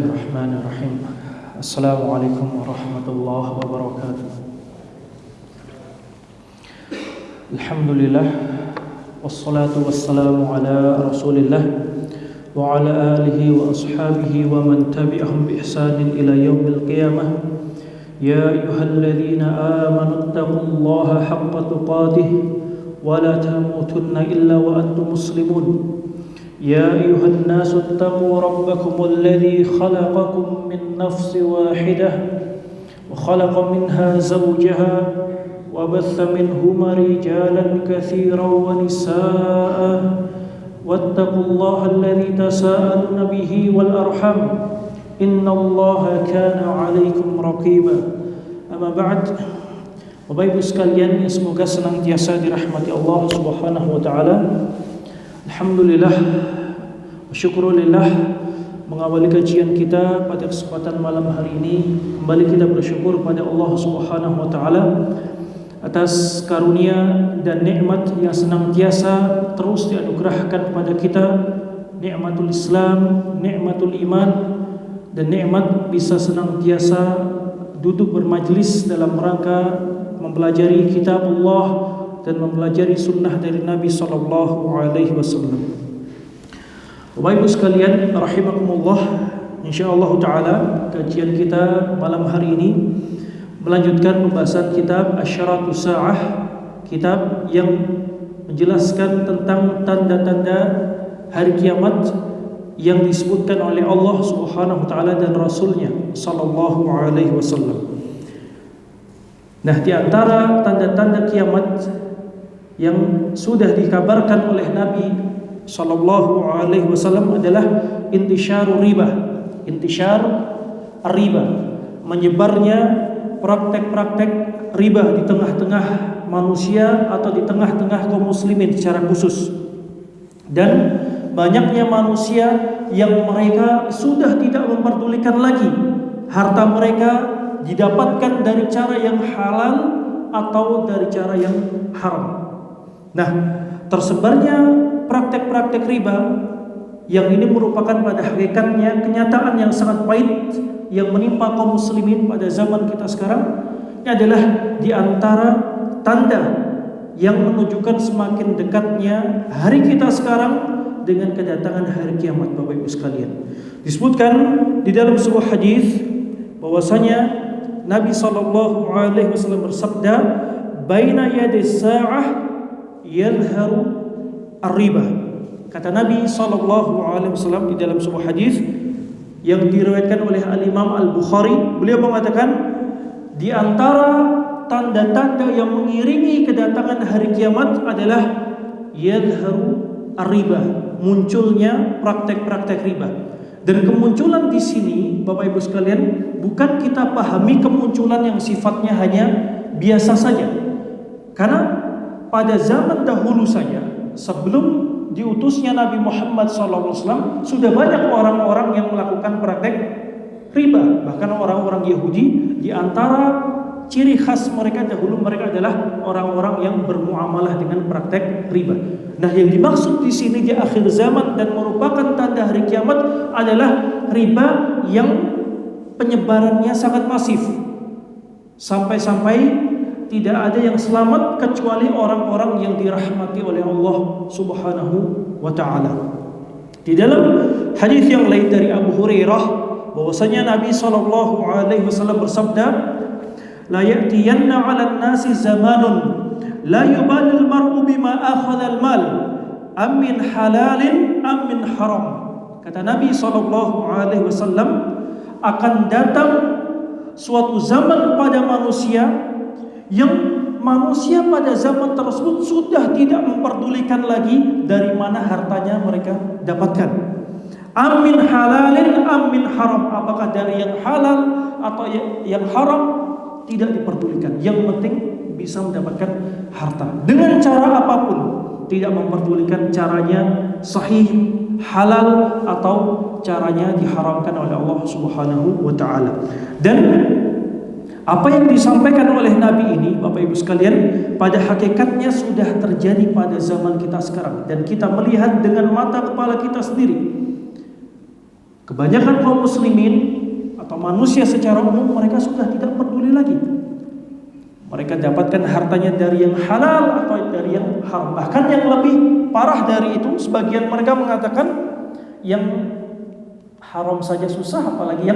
Bismillahirrahmanirrahim. Assalamualaikum warahmatullahi wabarakatuh. Alhamdulillah, wassalatu wassalamu ala rasulillah wa ala alihi wa ashabihi wa man tabi'ahum bi ihsanin ila yaumil qiyamah. Ya ayyuhalladzina amanu taqullaha haqqa tuqatih wa la tamutunna illa wa antum muslimun. يا أيها الناس اتقوا ربكم الذي خلقكم من نفس واحدة وخلق منها زوجها وبث منهما رجالا كثيرا ونساء واتقوا الله الذي تساءلون به والأرحم إن الله كان عليكم رقيبا. أما بعد, Bapak Ibu sekalian yang semoga senantiasa dirahmati Allah Subhanahu wa taala. Alhamdulillah, syukurillah, mengawali kajian kita pada kesempatan malam hari ini. Kembali kita bersyukur pada Allah Subhanahu wa taala atas karunia dan nikmat yang senantiasa terus dianugerahkan kepada kita, nikmatul Islam, nikmatul iman, dan nikmat bisa senantiasa duduk bermajlis dalam rangka mempelajari kitab Allah dan mempelajari sunnah dari Nabi sallallahu alaihi wasallam. Bapak Ibu sekalian rahimakumullah, insyaallah taala kajian kita malam hari ini melanjutkan pembahasan kitab Asyaratus Sa'ah, kitab yang menjelaskan tentang tanda-tanda hari kiamat yang disebutkan oleh Allah Subhanahu wa taala dan Rasulnya sallallahu alaihi wasallam. Nah, di antara tanda-tanda kiamat yang sudah dikabarkan oleh Nabi sallallahu alaihi wasallam adalah intisyarur riba. Intisyar riba, menyebarnya praktek-praktek riba di tengah-tengah manusia atau di tengah-tengah kaum muslimin secara khusus. Dan banyaknya manusia yang mereka sudah tidak memperdulikan lagi harta mereka didapatkan dari cara yang halal atau dari cara yang haram. Nah, tersebarnya praktek-praktek riba yang ini merupakan pada hakikatnya kenyataan yang sangat pahit yang menimpa kaum muslimin pada zaman kita sekarang. Ini adalah di antara tanda yang menunjukkan semakin dekatnya hari kita sekarang dengan kedatangan hari kiamat, Bapak Ibu sekalian. Disebutkan di dalam sebuah hadis bahwasanya Nabi sallallahu alaihi wasallam bersabda, "Baina yadis sa'ah yadhharu ar-riba." Kata Nabi sallallahu alaihi wasallam di dalam sebuah hadis yang diriwayatkan oleh Al-Imam Al-Bukhari, beliau mengatakan di antara tanda-tanda yang mengiringi kedatangan hari kiamat adalah yadhharu ar-riba, munculnya praktek-praktek riba. Dan kemunculan di sini, Bapak Ibu sekalian, bukan kita pahami kemunculan yang sifatnya hanya biasa saja. Karena pada zaman dahulu saja, sebelum diutusnya Nabi Muhammad SAW, sudah banyak orang-orang yang melakukan praktek riba. Bahkan orang-orang Yahudi, di antara ciri khas mereka dahulu, mereka adalah orang-orang yang bermuamalah dengan praktek riba. Nah, yang dimaksud di sini di akhir zaman dan merupakan tanda hari kiamat adalah riba yang penyebarannya sangat masif. Sampai-sampai tidak ada yang selamat kecuali orang-orang yang dirahmati oleh Allah Subhanahu wa taala. Di dalam hadis yang lain dari Abu Hurairah bahwasanya Nabi sallallahu alaihi wasallam bersabda, "La ya'tiyanna 'alan nasi zamanun la yubalil mar'u bima akhadha al-mal am min halalin am min haram." Kata Nabi sallallahu alaihi wasallam, akan datang suatu zaman pada manusia yang manusia pada zaman tersebut sudah tidak memperdulikan lagi dari mana hartanya mereka dapatkan. Amin halalin amin haram, apakah dari yang halal atau yang haram tidak diperdulikan. Yang penting bisa mendapatkan harta dengan cara apapun, tidak memperdulikan caranya sahih, halal atau caranya diharamkan oleh Allah Subhanahu wa taala. Dan apa yang disampaikan oleh Nabi ini, Bapak Ibu sekalian, pada hakikatnya sudah terjadi pada zaman kita sekarang dan kita melihat dengan mata kepala kita sendiri. Kebanyakan kaum muslimin atau manusia secara umum, mereka sudah tidak peduli lagi. Mereka dapatkan hartanya dari yang halal atau dari yang haram. Bahkan yang lebih parah dari itu, sebagian mereka mengatakan yang haram saja susah, apalagi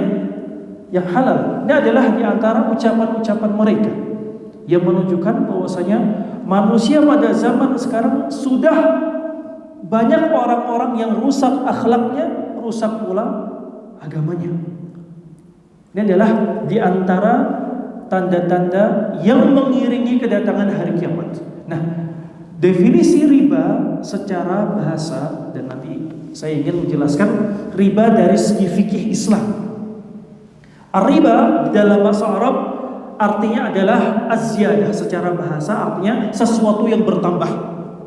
yang halal. Ini adalah di antara ucapan-ucapan mereka yang menunjukkan bahwasanya manusia pada zaman sekarang sudah banyak orang-orang yang rusak akhlaknya, rusak pula agamanya. Ini adalah di antara tanda-tanda yang mengiringi kedatangan hari kiamat. Nah, definisi riba secara bahasa, dan nanti saya ingin menjelaskan riba dari segi fikih Islam. Riba dalam bahasa Arab artinya adalah az-ziyadah. Secara bahasa artinya sesuatu yang bertambah.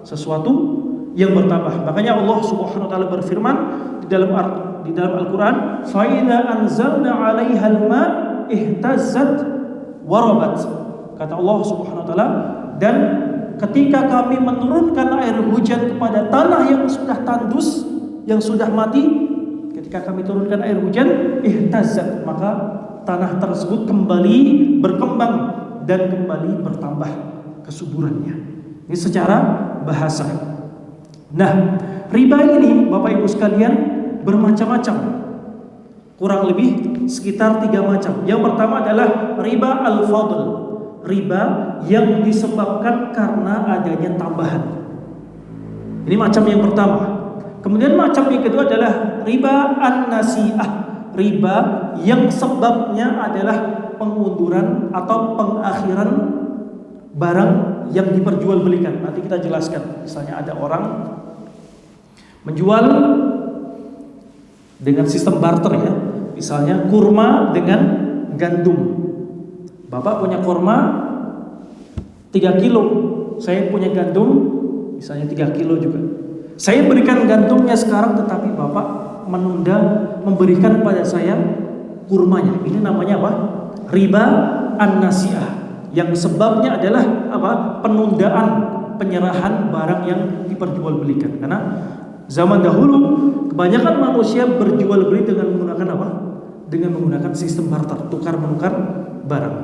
Sesuatu yang bertambah. Makanya Allah Subhanahu wa taala berfirman di dalam Al-Qur'an, "Fa idza anzalna 'alaihal ma' ihtazzat warabat." Kata Allah Subhanahu wa taala, dan ketika kami menurunkan air hujan kepada tanah yang sudah tandus, yang sudah mati, ketika kami turunkan air hujan, ihtazzat, maka tanah tersebut kembali berkembang dan kembali bertambah kesuburannya. Ini secara bahasa. Nah, riba ini Bapak Ibu sekalian bermacam-macam. Kurang lebih sekitar 3 macam. Yang pertama adalah riba al-fadl. Riba yang disebabkan karena adanya tambahan. Ini macam yang pertama. Kemudian macam yang kedua adalah riba an-nasi'ah. Riba yang sebabnya adalah pengunduran atau pengakhiran barang yang diperjualbelikan. Nanti kita jelaskan. Misalnya ada orang menjual dengan sistem barter ya. Misalnya kurma dengan gandum. Bapak punya kurma 3 kilo, saya punya gandum misalnya 3 kilo juga. Saya berikan gandumnya sekarang, tetapi Bapak menunda memberikan pada saya kurmanya. Ini namanya apa? Riba an-nasi'ah. Yang sebabnya adalah apa? Penundaan penyerahan barang yang diperjualbelikan. Karena zaman dahulu kebanyakan manusia berjual beli dengan menggunakan apa? Dengan menggunakan sistem barter, tukar menukar barang.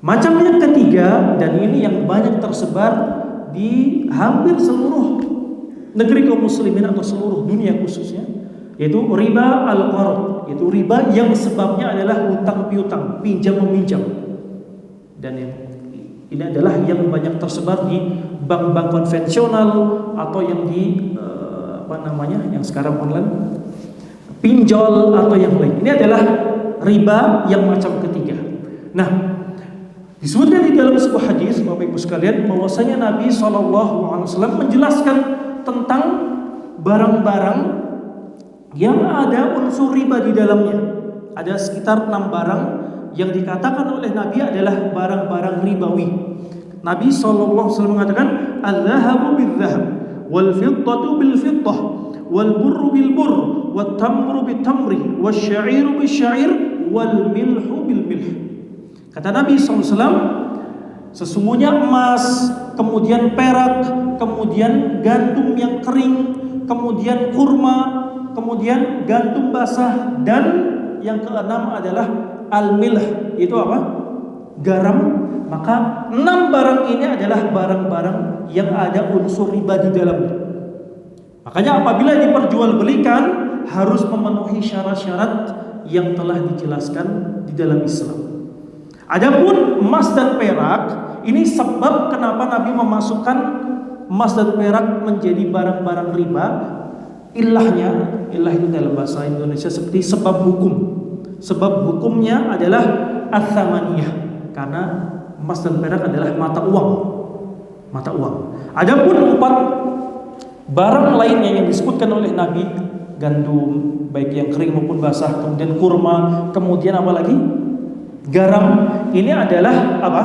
Macam yang ketiga, dan ini yang banyak tersebar di hampir seluruh negeri kaum muslimin atau seluruh dunia khususnya, yaitu riba al-qard, yaitu riba yang sebabnya adalah hutang piutang, pinjam meminjam. Dan ini adalah yang banyak tersebar di bank-bank konvensional atau yang di yang sekarang online, pinjol atau yang lain. Ini adalah riba yang macam ketiga. Nah, disebutkan di dalam sebuah hadis Bapak Ibu sekalian bahwasanya Nabi SAW menjelaskan tentang barang-barang yang ada unsur riba di dalamnya. Ada sekitar 6 barang yang dikatakan oleh Nabi adalah barang-barang ribawi. Nabi SAW mengatakan, "Al-dhahabu bil-dhahab, wal-fiddatu bil-fiddah, wal-burru bil-burr, wat-tamru bit-tamri, wasy-sya'iru bis-sya'ir, wal-milhu bil-milh." Kata Nabi SAW, sesungguhnya emas, kemudian perak, kemudian gandum yang kering, kemudian kurma, kemudian gandum basah, dan yang keenam adalah al-milh, itu apa? Garam. Maka 6 barang ini adalah barang-barang yang ada unsur riba di dalamnya. Makanya apabila diperjualbelikan harus memenuhi syarat-syarat yang telah dijelaskan di dalam Islam. Adapun emas dan perak, ini sebab kenapa Nabi memasukkan emas dan perak menjadi barang-barang riba. Ilahnya, ilah itu dalam bahasa Indonesia seperti sebab hukum. Sebab hukumnya adalah ats-tsamaniyah, karena emas dan perak adalah mata uang. Mata uang. Adapun 4 barang lainnya yang disebutkan oleh Nabi, gandum baik yang kering maupun basah, kemudian kurma, kemudian apa lagi? Garam. Ini adalah apa?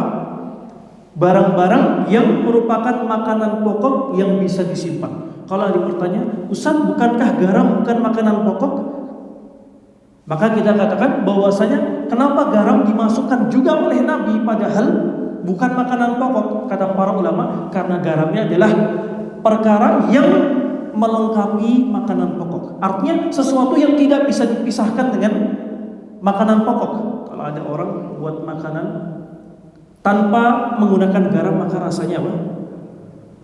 Barang-barang yang merupakan makanan pokok yang bisa disimpan. Kalau ada bertanya, "Ustaz, bukankah garam bukan makanan pokok?" Maka kita katakan bahwasanya kenapa garam dimasukkan juga oleh Nabi padahal bukan makanan pokok? Kata para ulama, karena garamnya adalah perkara yang melengkapi makanan pokok. Artinya sesuatu yang tidak bisa dipisahkan dengan makanan pokok. Kalau ada orang buat makanan tanpa menggunakan garam, maka rasanya apa?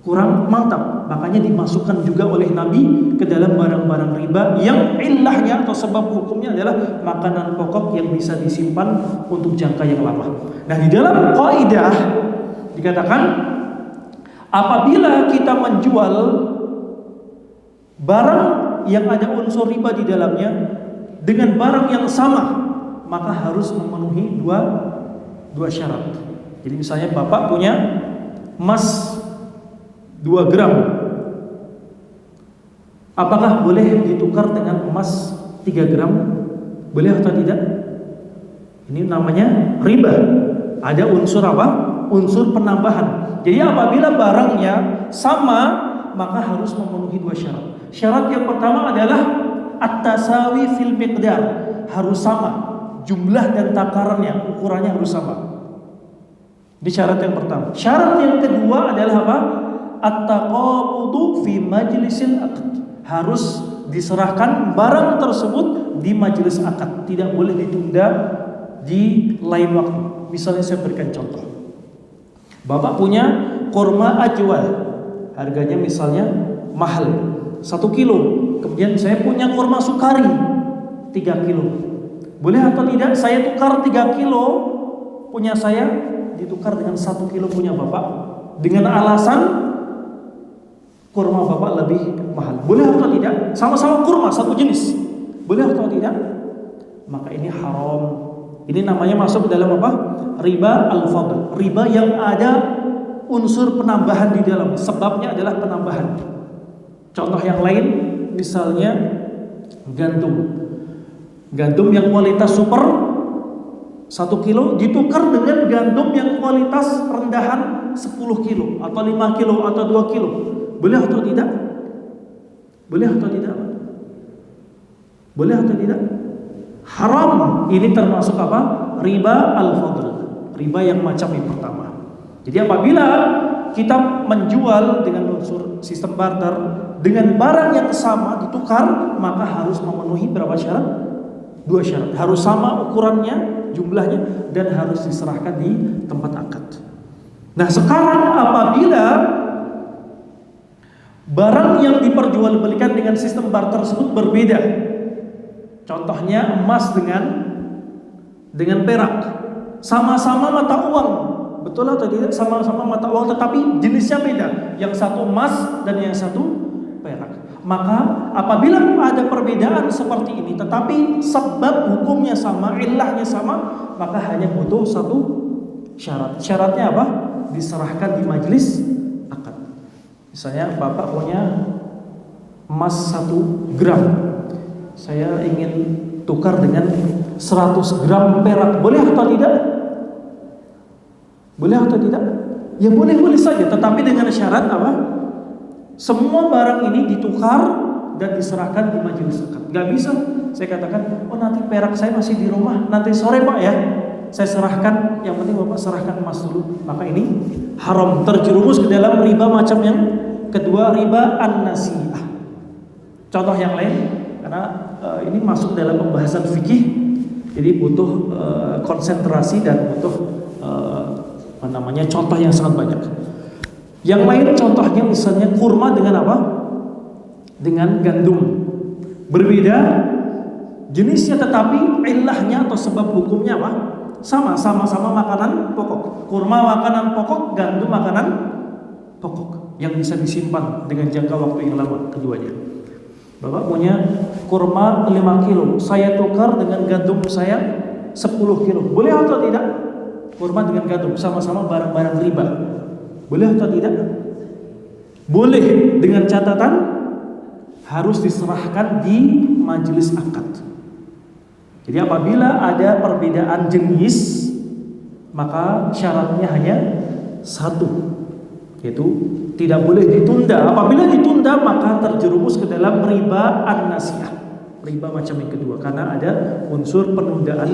Kurang mantap. Makanya dimasukkan juga oleh Nabi ke dalam barang-barang riba yang ilahnya atau sebab hukumnya adalah makanan pokok yang bisa disimpan untuk jangka yang lama. Nah, di dalam kaidah dikatakan apabila kita menjual barang yang ada unsur riba di dalamnya dengan barang yang sama, maka harus memenuhi dua syarat. Jadi misalnya Bapak punya emas 2 gram, apakah boleh ditukar dengan emas 3 gram? Boleh atau tidak? Ini namanya riba. Ada unsur apa? Unsur penambahan. Jadi apabila barangnya sama, maka harus memenuhi 2 syarat. Syarat yang pertama adalah at-tasawi fil miqdar, harus sama jumlah dan takarannya, ukurannya harus sama. Ini syarat yang pertama. Syarat yang kedua adalah apa? At-taqabudu fi majlisil aqd, harus diserahkan barang tersebut di majelis akad, tidak boleh ditunda di lain waktu. Misalnya saya berikan contoh, Bapak punya kurma ajwa, harganya misalnya mahal 1 kilo, kemudian saya punya kurma sukari 3 kilo, boleh atau tidak saya tukar 3 kilo punya saya ditukar dengan 1 kilo punya Bapak dengan alasan kurma Bapak lebih mahal? Boleh atau tidak? Sama-sama kurma satu jenis, boleh atau tidak? Maka ini haram. Ini namanya masuk ke dalam apa? Riba al-fadl, riba yang ada unsur penambahan di dalam, sebabnya adalah penambahan. Contoh yang lain, misalnya gandum yang kualitas super 1 kilo ditukar dengan gandum yang kualitas rendahan 10 kilo atau 5 kilo atau 2 kilo. Boleh atau tidak? Boleh atau tidak? Boleh atau tidak? Haram. Ini termasuk apa? Riba al-fadl, riba yang macam yang pertama. Jadi apabila kita menjual dengan unsur sistem barter dengan barang yang sama ditukar, maka harus memenuhi berapa syarat? 2 syarat. Harus sama ukurannya, jumlahnya, dan harus diserahkan di tempat akad. Nah, sekarang apabila barang yang diperjualbelikan dengan sistem barter tersebut berbeda, contohnya emas dengan perak, sama-sama mata uang, betul atau tidak? Sama-sama mata uang, tetapi jenisnya beda. Yang satu emas dan yang satu perak. Maka apabila ada perbedaan seperti ini, tetapi sebab hukumnya sama, ilahnya sama, maka hanya butuh 1 syarat. Syaratnya apa? Diserahkan di majelis akad. Misalnya Bapak punya emas 1 gram, saya ingin tukar dengan 100 gram perak, boleh atau tidak? Boleh atau tidak? Ya boleh-boleh saja, tetapi dengan syarat apa? Semua barang ini ditukar dan diserahkan di majelis akad. Gak bisa saya katakan, oh nanti perak saya masih di rumah, nanti sore Pak ya saya serahkan, yang penting Bapak serahkan emas dulu. Maka ini haram, terjerumus ke dalam riba macam yang kedua, riba an-nasihah. Contoh yang lain, karena ini masuk dalam pembahasan fikih, jadi butuh konsentrasi dan butuh contoh yang sangat banyak. Yang lain contohnya misalnya kurma dengan apa? Dengan gandum. Berbeda jenisnya, tetapi ilahnya atau sebab hukumnya apa? Sama-sama makanan pokok. Kurma makanan pokok, gandum makanan pokok yang bisa disimpan dengan jangka waktu yang lama keduanya. Bapak punya kurma 5 kilo, saya tukar dengan gandum saya 10 kilo. Boleh atau tidak? Kurma dengan gandum sama-sama barang-barang riba. Boleh atau tidak? Boleh, dengan catatan harus diserahkan di majelis akad. Jadi apabila ada perbedaan jenis, maka syaratnya hanya 1, yaitu tidak boleh ditunda. Apabila ditunda, maka terjerumus ke dalam riba an-nasihah, riba macam yang kedua, karena ada unsur penundaan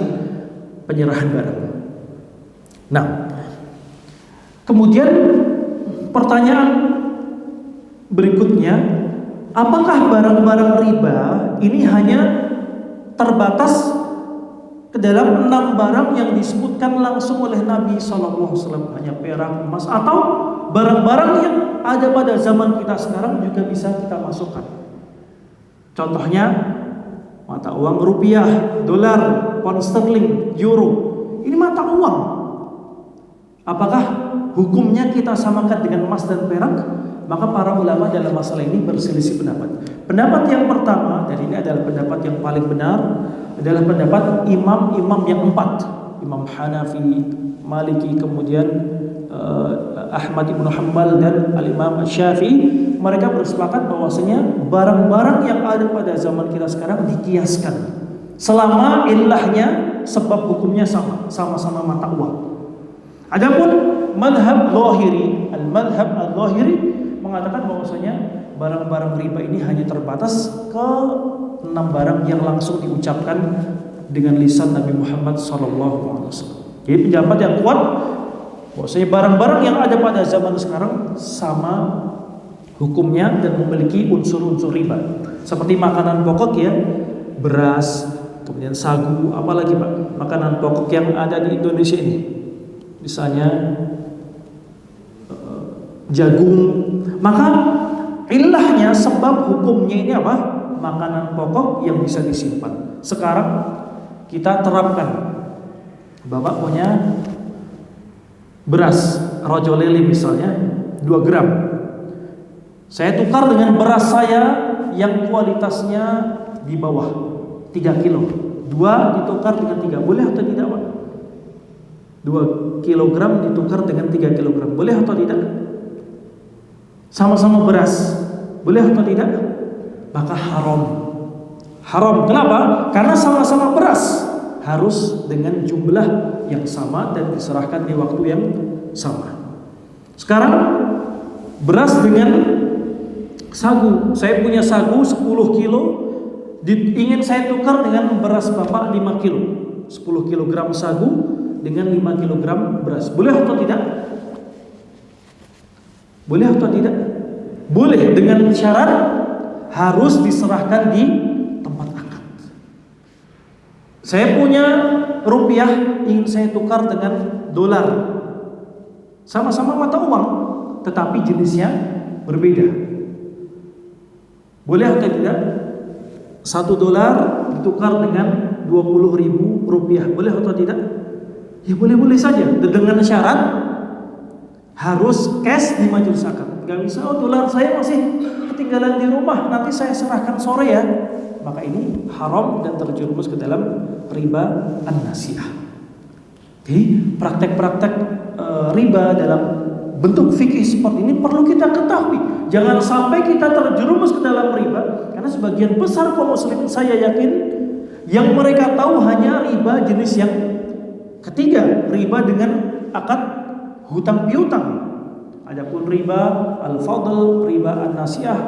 penyerahan barang. Nah, kemudian pertanyaan berikutnya, apakah barang-barang riba barang ini hanya terbatas ke dalam 6 barang yang disebutkan langsung oleh Nabi SAW, hanya perak, emas, atau barang-barang yang ada pada zaman kita sekarang juga bisa kita masukkan. Contohnya mata uang rupiah, dolar, pound sterling, euro. Ini mata uang. Apakah hukumnya kita samakan dengan emas dan perak? Maka para ulama dalam masalah ini berselisih pendapat. Pendapat yang pertama, dan ini adalah pendapat yang paling benar, adalah pendapat imam-imam yang 4. Imam Hanafi, Maliki, kemudian Ahmad ibn Hanbal dan Al-Imam Syafi'i. Mereka bersepakat bahwasanya barang-barang yang ada pada zaman kita sekarang dikiaskan selama ilahnya, sebab hukumnya sama-sama mata uang. Adapun madhab Zahiri, al-madhab al-Zahiri mengatakan bahwasanya barang-barang riba ini hanya terbatas ke 6 barang yang langsung diucapkan dengan lisan Nabi Muhammad SAW. Jadi pendapat yang kuat bahwasanya barang-barang yang ada pada zaman sekarang sama hukumnya dan memiliki unsur-unsur riba. Seperti makanan pokok ya, beras, kemudian sagu, apalagi Pak, makanan pokok yang ada di Indonesia ini. Misalnya jagung, maka ilahnya, sebab hukumnya ini apa? Makanan pokok yang bisa disimpan. Sekarang kita terapkan, Bapak punya beras rojo lele misalnya 2 gram, saya tukar dengan beras saya yang kualitasnya di bawah 3 kilo, 2 ditukar dengan 3, boleh atau tidak Pak? 2 kilogram ditukar dengan 3 kilogram, boleh atau tidak? Sama-sama beras, boleh atau tidak? Maka haram. Haram, kenapa? Karena sama-sama beras, harus dengan jumlah yang sama dan diserahkan di waktu yang sama. Sekarang beras dengan sagu, saya punya sagu 10 kilo, ingin saya tukar dengan beras Bapak 5 kilo, 10 kilogram sagu dengan 5 kilogram beras, boleh atau tidak? Boleh atau tidak? Boleh, dengan syarat harus diserahkan di tempat akad. Saya punya rupiah, ingin saya tukar dengan dolar, sama-sama mata uang, tetapi jenisnya berbeda. Boleh atau tidak? 1 dolar ditukar dengan 20.000 rupiah, boleh atau tidak? Ya boleh-boleh saja, dengan syarat harus cash di majelis akad. Gak bisa, oh dolar saya masih ketinggalan di rumah, nanti saya serahkan sore ya. Maka ini haram dan terjerumus ke dalam riba an-nasi'ah. Jadi praktek-praktek riba dalam bentuk fikih seperti ini perlu kita ketahui. Jangan sampai kita terjerumus ke dalam riba, karena sebagian besar kaum muslimin saya yakin yang mereka tahu hanya riba jenis yang ketiga, riba dengan akad hutang piutang. Adapun riba al-fadl, riba an-nasi'ah,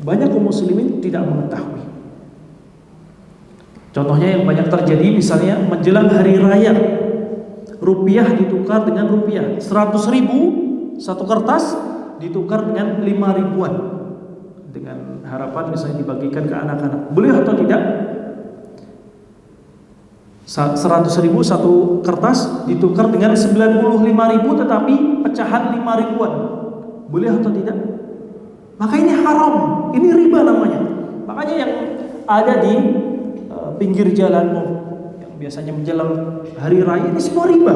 banyak kaum muslimin tidak mengetahui. Contohnya yang banyak terjadi misalnya menjelang hari raya, rupiah ditukar dengan rupiah, 100.000 satu kertas ditukar dengan 5 ribuan, dengan harapan misalnya dibagikan ke anak-anak. Boleh atau tidak? 100.000 satu kertas ditukar dengan 95.000 tetapi pecahan 5 ribuan, boleh atau tidak? Maka ini haram, ini riba namanya. Makanya yang ada di pinggir jalan yang biasanya menjelang hari raya, ini semua riba.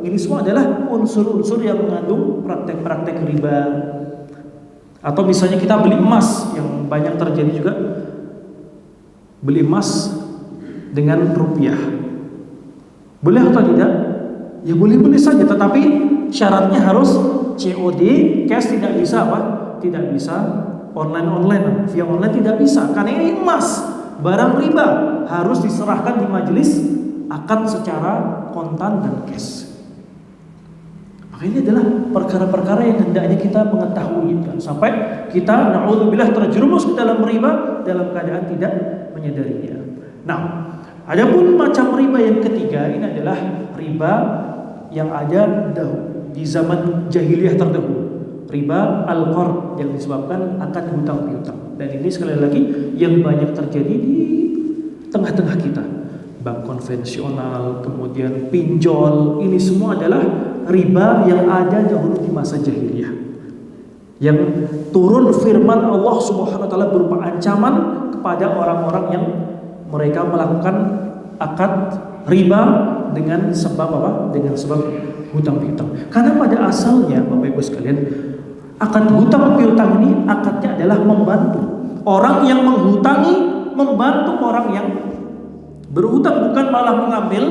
Ini semua adalah unsur-unsur yang mengandung praktek-praktek riba. Atau misalnya kita beli emas, yang banyak terjadi juga, beli emas dengan rupiah, boleh atau tidak? Ya boleh-boleh saja, tetapi syaratnya harus COD, cash, tidak bisa apa? Tidak bisa online, via online tidak bisa, karena ini emas, barang riba, harus diserahkan di majelis akad secara kontan dan cash. Maka ini adalah perkara-perkara yang hendaknya kita mengetahui, kan? Sampai kita na'udzubillah terjerumus ke dalam riba dalam keadaan tidak menyadarinya. Nah, adapun macam riba yang ketiga, ini adalah riba yang ada di zaman jahiliyah terdahulu. riba al-qard yang disebabkan akad hutang piutang. Dan ini sekali lagi yang banyak terjadi di tengah-tengah kita. Bank konvensional, kemudian pinjol, ini semua adalah riba yang ada dahulu di masa jahiliyah. Yang turun firman Allah Subhanahu wa taala berupa ancaman kepada orang-orang yang mereka melakukan akad riba dengan sebab apa? Dengan sebab hutang piutang. Karena pada asalnya Bapak Ibu sekalian, akad hutang piutang ini akadnya adalah membantu orang yang menghutangi, membantu orang yang berhutang, bukan malah mengambil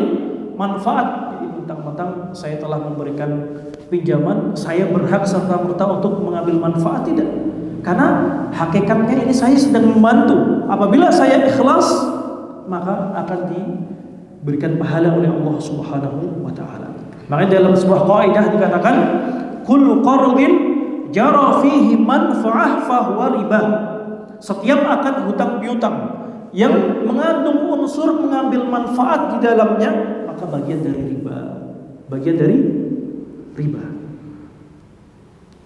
manfaat. Jadi mentang-mentang saya telah memberikan pinjaman, saya berhak serta-merta untuk mengambil manfaat, tidak. Karena hakikatnya ini saya sedang membantu. Apabila saya ikhlas, maka akan diberikan pahala oleh Allah Subhanahu wa taala. Makanya dalam sebuah kaidah dikatakan kullu qardin jara fihi manfa'ah fahuwa riba. Setiap akad hutang piutang yang mengandung unsur mengambil manfaat di dalamnya, maka bagian dari riba. Bagian dari riba.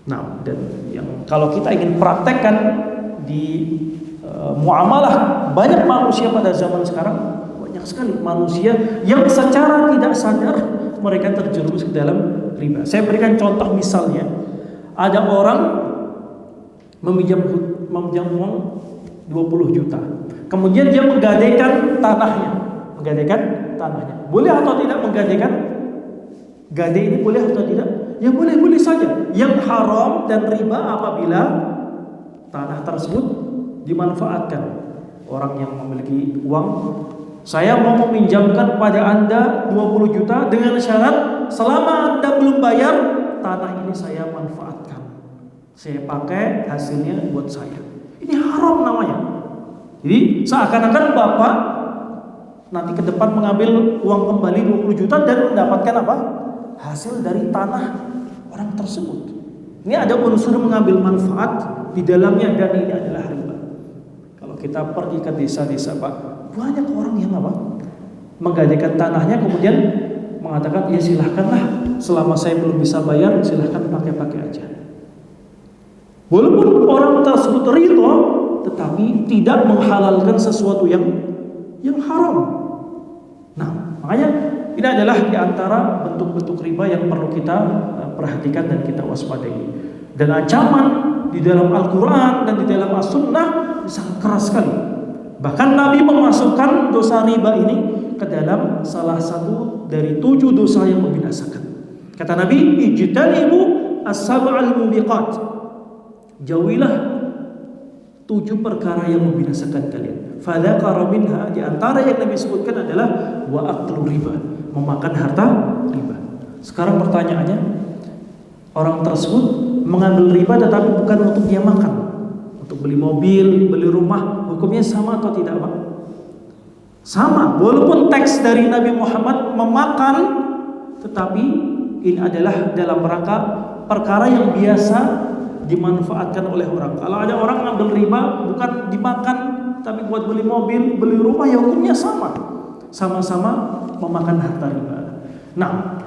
Nah, dan yang kalau kita ingin praktekkan di muamalah, banyak manusia pada zaman sekarang, banyak sekali manusia yang secara tidak sadar mereka terjerumus ke dalam riba. Saya berikan contoh misalnya, ada orang meminjam uang 20 juta. Kemudian dia menggadaikan tanahnya. Boleh atau tidak menggadaikan? Gade ini boleh atau tidak? Ya boleh saja. Yang haram dan riba apabila tanah tersebut dimanfaatkan. Orang yang memiliki uang, saya mau meminjamkan pada Anda 20 juta dengan syarat selama Anda belum bayar, tanah ini saya manfaatkan. Saya pakai hasilnya buat saya. Ini haram namanya. Jadi seakan-akan Bapak nanti ke depan mengambil uang kembali 20 juta dan mendapatkan apa? Hasil dari tanah orang tersebut. Ini ada unsur mengambil manfaat di dalamnya, dan ini adalah riba. Kalau kita pergi ke desa-desa Pak, banyak orang yang apa? Menggadaikan tanahnya kemudian mengatakan, ya silahkanlah, selama saya belum bisa bayar silahkan pakai aja. Walaupun orang tersebut ridho, tetapi tidak menghalalkan sesuatu yang haram. Nah, makanya ini adalah di antara bentuk-bentuk riba yang perlu kita perhatikan dan kita waspadai. Dan ancaman di dalam Al-Quran dan di dalam As-Sunnah sangat keras sekali. Bahkan Nabi memasukkan dosa riba ini ke dalam salah satu dari 7 dosa yang membinasakan. Kata Nabi, ijtanibu as-sab'al mubiqat. Jauhilah 7 perkara yang membinasakan kalian. Fadzakara minha, di antara yang Nabi sebutkan adalah wa aklu riba, memakan harta riba. Sekarang pertanyaannya, orang tersebut mengambil riba tetapi bukan untuk dia makan, untuk beli mobil, beli rumah, hukumnya sama atau tidak Pak? Sama, walaupun teks dari Nabi Muhammad memakan, tetapi ini adalah dalam rangka perkara yang biasa dimanfaatkan oleh orang. Kalau ada orang ngambil riba bukan dimakan tapi buat beli mobil, beli rumah, ya hukumnya sama. Sama-sama memakan harta riba. Nah,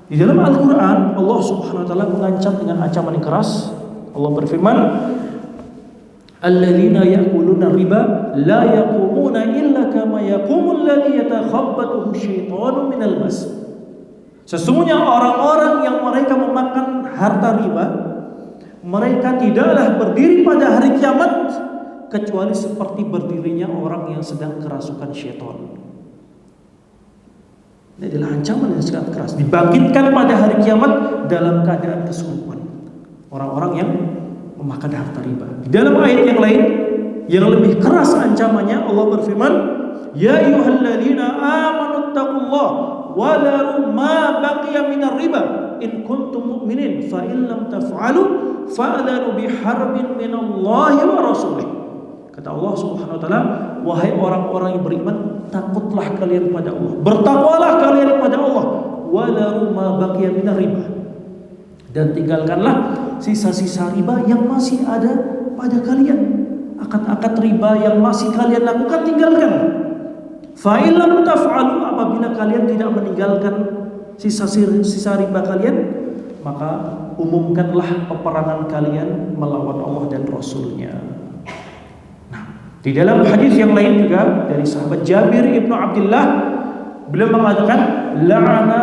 di dalam Al-Qur'an Allah Subhanahu wa taala mengancam dengan ancaman yang keras. Allah berfirman, "Alladzina ya'kuluna riba la yaqumuna illa kama yaqumul ladzi yatakhabbathu syaitanu minal mas." Sesungguhnya orang-orang yang mereka memakan harta riba, mereka tidaklah berdiri pada hari kiamat kecuali seperti berdirinya orang yang sedang kerasukan syaitan. Ini adalah ancaman yang sangat keras. Dibangkitkan pada hari kiamat dalam keadaan kesurupan. Orang-orang yang memakan harta riba. Di dalam ayat yang lain yang lebih keras ancamannya, Allah berfirman, "Ya ayyuhalladzina amanu taqullaha wa daru ma baqiya minar riba in kuntum mu'minin fa in lam taf'alu fa'adhanu biharbin minallahi wa rasulih." Kata Allah Subhanahu wa taala, wahai orang-orang yang beriman, takutlah kalian pada Allah, bertakwalah kalian kepada Allah, wa daru ma baqiya minar riba, dan tinggalkanlah sisa-sisa riba yang masih ada pada kalian. Akad-akad riba yang masih kalian lakukan, tinggalkan. Fa in lam taf'alu, apabila kalian tidak meninggalkan sisa riba kalian, maka umumkanlah peperangan kalian melawan Allah dan Rasulnya. Nah, di dalam hadis yang lain juga dari sahabat Jabir ibnu Abdullah, beliau mengatakan, la'ana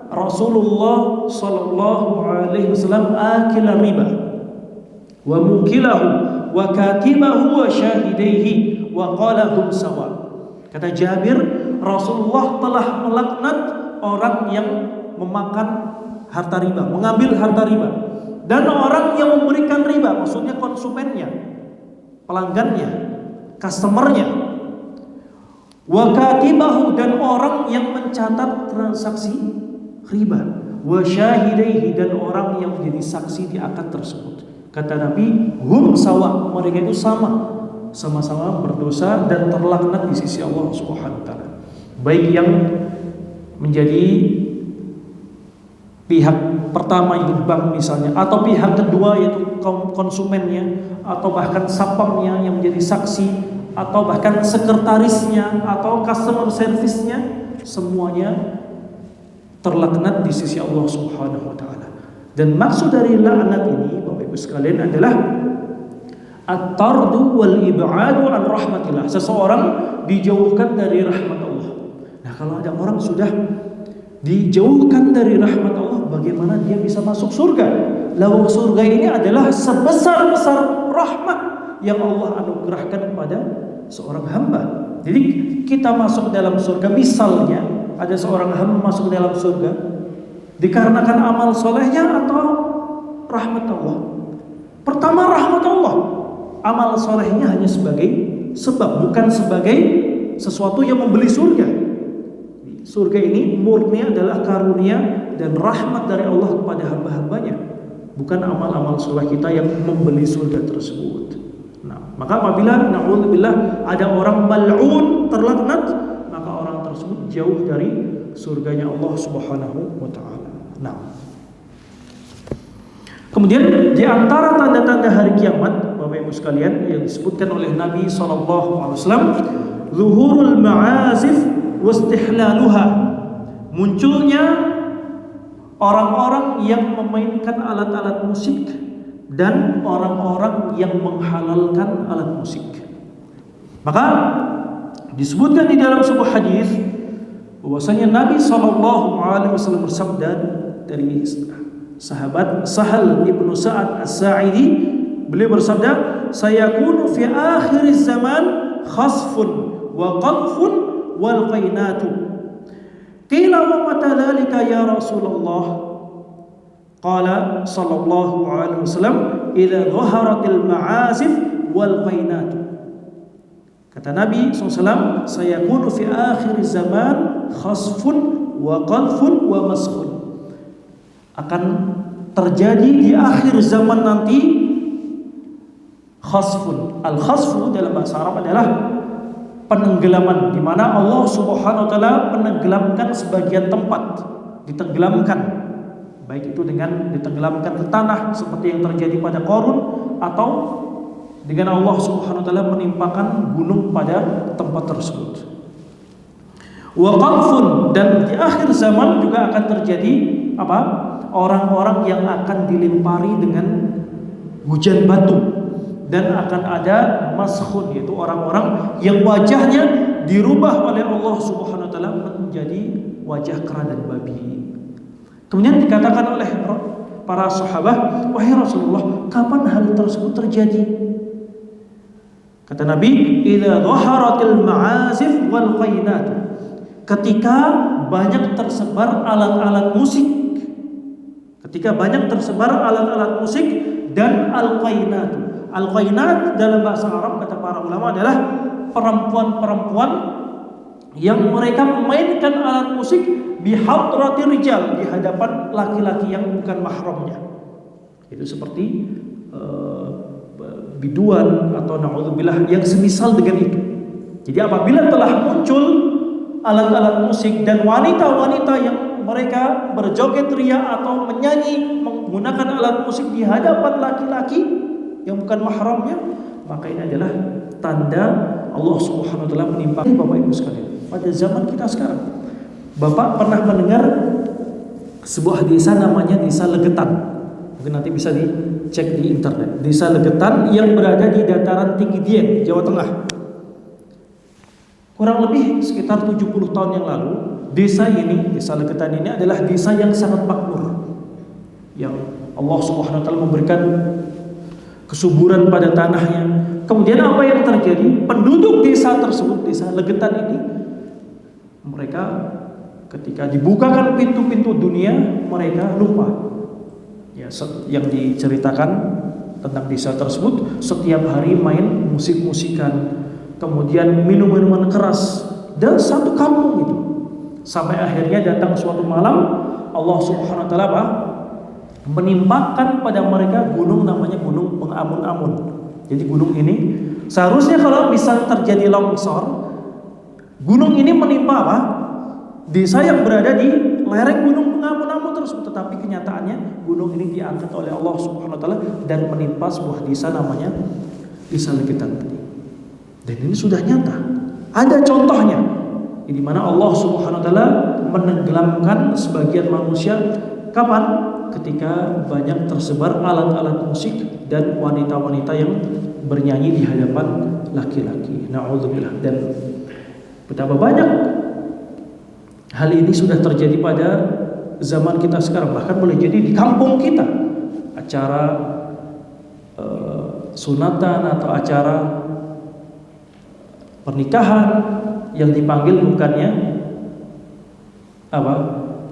Rasulullah sallallahu alaihi wasallam akila riba wa mukilahu wa katibahu wa syahidaihi wa qala hum sawa. Kata Jabir, Rasulullah telah melaknat orang yang memakan harta riba, mengambil harta riba, dan orang yang memberikan riba, maksudnya konsumennya, pelanggannya, customernya, wa katibahu, dan orang yang mencatat transaksi riba, wa syahidaihi, dan orang yang menjadi saksi di akad tersebut. Kata Nabi, hum sawa, mereka itu sama-sama berdosa dan terlaknat di sisi Allah Subhanahu wa taala. Baik yang menjadi pihak pertama yaitu bank misalnya, atau pihak kedua yaitu konsumennya, atau bahkan satpamnya yang menjadi saksi, atau bahkan sekretarisnya atau customer service-nya, semuanya terlaknat di sisi Allah Subhanahu wa taala. Dan maksud dari laknat ini Bapak Ibu sekalian adalah at-tardu wal ib'adu an rahmatillah. Seseorang dijauhkan dari rahmat Allah. Nah, kalau ada orang sudah dijauhkan dari rahmat Allah, bagaimana dia bisa masuk surga? Lalu surga ini adalah sebesar-besar rahmat yang Allah anugerahkan kepada seorang hamba. Jadi kita masuk dalam surga, misalnya ada seorang hamba masuk dalam surga dikarenakan amal solehnya atau rahmat Allah. Pertama, rahmat Allah. Amal solehnya hanya sebagai sebab, bukan sebagai sesuatu yang membeli surga. Surga ini murni adalah karunia dan rahmat dari Allah kepada hamba-hambanya, bukan amal-amal soleh kita yang membeli surga tersebut. Nah, maka apabila na'udzubillah ada orang mal'un, terlaknat, maka orang tersebut jauh dari surganya Allah Subhanahu wa taala. Nah, kemudian di antara tanda-tanda hari kiamat Bapak Ibu sekalian yang disebutkan oleh Nabi SAW, zuhurul ma'azif wastihlaluha, munculnya orang-orang yang memainkan alat-alat musik dan orang-orang yang menghalalkan alat musik. Maka disebutkan di dalam sebuah hadis bahwasanya Nabi SAW bersabda dari sahabat Sahal ibnu Sa'ad As-Sa'idi, beliau bersabda, sayakunu fi akhir zaman khasfun wa qadfun wal qainatu. Qila wa mata dhalika ya Rasulullah? Qala sallallahu alaihi wasallam, idza dhaharatil ma'azif wal qainatu. Kata Nabi SAW, sayakunu fi akhir zaman khasfun wa qadfun wa maskhun. Akan terjadi di akhir zaman nanti khasfun. Al-khasfu dalam bahasa Arab adalah penenggelaman, di mana Allah Subhanahu wa taala penenggelamkan sebagian tempat, ditenggelamkan, baik itu dengan ditenggelamkan ke tanah seperti yang terjadi pada Qarun, atau dengan Allah Subhanahu wa taala menimpakan gunung pada tempat tersebut. Wa qadfun, dan di akhir zaman juga akan terjadi apa? Orang-orang yang akan dilimpari dengan hujan batu, dan akan ada maskhun, yaitu orang-orang yang wajahnya dirubah oleh Allah Subhanahu wa taala menjadi wajah kera dan babi. Kemudian dikatakan oleh para sahabat, wahai Rasulullah, kapan hal tersebut terjadi? Kata Nabi, idza dhaharatil ma'azif wal qainat, ketika banyak tersebar alat-alat musik. Ketika banyak tersebar alat-alat musik dan al-qainat. Al-qainat dalam bahasa Arab kata para ulama adalah perempuan-perempuan yang mereka memainkan alat musik bihadratir rijal, di hadapan laki-laki yang bukan mahramnya. Itu seperti biduan atau na'udzubillah yang semisal dengan itu. Jadi apabila telah muncul alat-alat musik dan wanita-wanita yang mereka berjoget ria atau menyanyi menggunakan alat musik di hadapan laki-laki yang bukan mahramnya, maka ini adalah tanda Allah Subhanahu wa taala menimpa. Bapak Ibu sekalian, pada zaman kita sekarang, Bapak pernah mendengar sebuah desa namanya Desa Legetan. Mungkin nanti bisa dicek di internet. Desa Legetan yang berada di dataran tinggi Dieng, Jawa Tengah. Kurang lebih sekitar 70 tahun yang lalu, desa Legetan ini adalah desa yang sangat makmur. Yang Allah Subhanahu wa taala memberikan kesuburan pada tanahnya. Kemudian apa yang terjadi? Penduduk desa tersebut, Desa Legetan ini, mereka ketika dibukakan pintu-pintu dunia, mereka lupa. Ya, yang diceritakan tentang desa tersebut, setiap hari main musik-musikan, kemudian minum-minuman keras, dan satu kampung itu. Sampai akhirnya datang suatu malam, Allah Subhanahu wa taala menimpakan pada mereka gunung namanya Gunung Pengamun-amun. Jadi gunung ini seharusnya kalau misal terjadi longsor, gunung ini menimpa apa? Desa yang berada di lereng Gunung Pengamun-amun tersebut. Tetapi kenyataannya gunung ini diangkat oleh Allah Subhanahu wa taala dan menimpa sebuah desa namanya Desa Legetan. Dan ini sudah nyata. Ada contohnya di mana Allah Subhanahu wa taala menenggelamkan sebagian manusia. Kapan? Ketika banyak tersebar alat-alat musik dan wanita-wanita yang bernyanyi di hadapan laki-laki. Na'udzubillah. Dan betapa banyak hal ini sudah terjadi pada zaman kita sekarang. Bahkan boleh jadi di kampung kita, acara sunatan atau acara pernikahan yang dipanggil bukannya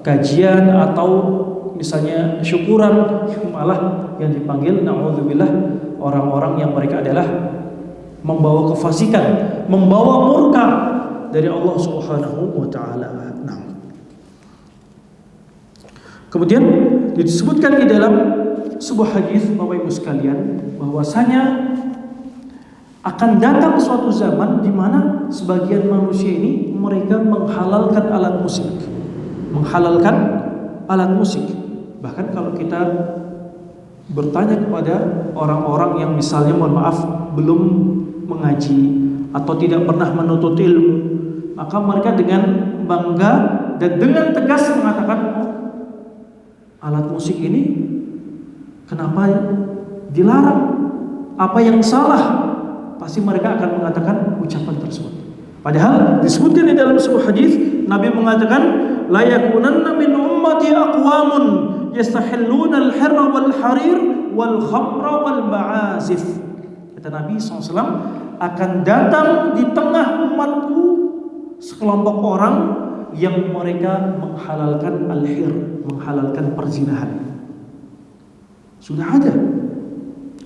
kajian atau misalnya syukuran, malah yang dipanggil na'udzubillah orang-orang yang mereka adalah membawa kefasikan, membawa murka dari Allah Subhanahu wa taala. Nah. Kemudian disebutkan di dalam sebuah hadis Bapak Ibu sekalian bahwasanya akan datang suatu zaman di mana sebagian manusia ini mereka menghalalkan alat musik. Bahkan kalau kita bertanya kepada orang-orang yang misalnya mohon maaf belum mengaji atau tidak pernah menuntut ilmu, maka mereka dengan bangga dan dengan tegas mengatakan, alat musik ini kenapa dilarang? Apa yang salah? Pasti mereka akan mengatakan ucapan tersebut. Padahal disebutkan di dalam sebuah hadis Nabi mengatakan, la yakunanna min ummati aqwamun yastahilluna al-hirra wal harir wal khamra wal ma'azif. Kata Nabi SAW, akan datang di tengah umatku sekelompok orang yang mereka menghalalkan al-hir, menghalalkan perzinahan. Sudah ada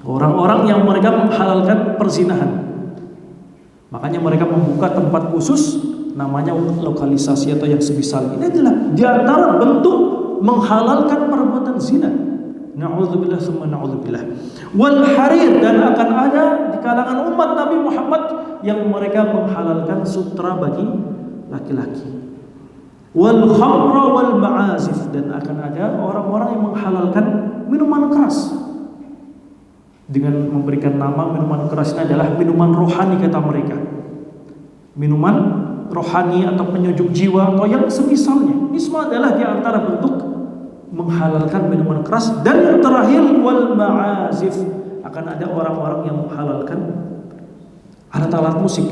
orang-orang yang mereka menghalalkan perzinahan. Makanya mereka membuka tempat khusus namanya lokalisasi atau yang semisal. Ini adalah di antara bentuk menghalalkan perbuatan zina. Na'udzubillah summa na'udzubillah. Wal harir, dan akan ada di kalangan umat Nabi Muhammad yang mereka menghalalkan sutra bagi laki-laki. Wal khamra wal ma'azif, dan akan ada orang-orang yang menghalalkan minuman keras. Dengan memberikan nama minuman keras ini adalah minuman rohani kata mereka. Minuman rohani atau penyejuk jiwa atau yang semisalnya. Ini semua adalah di antara bentuk menghalalkan minuman keras. Dan yang terakhir wal ma'azif, akan ada orang-orang yang menghalalkan alat-alat musik.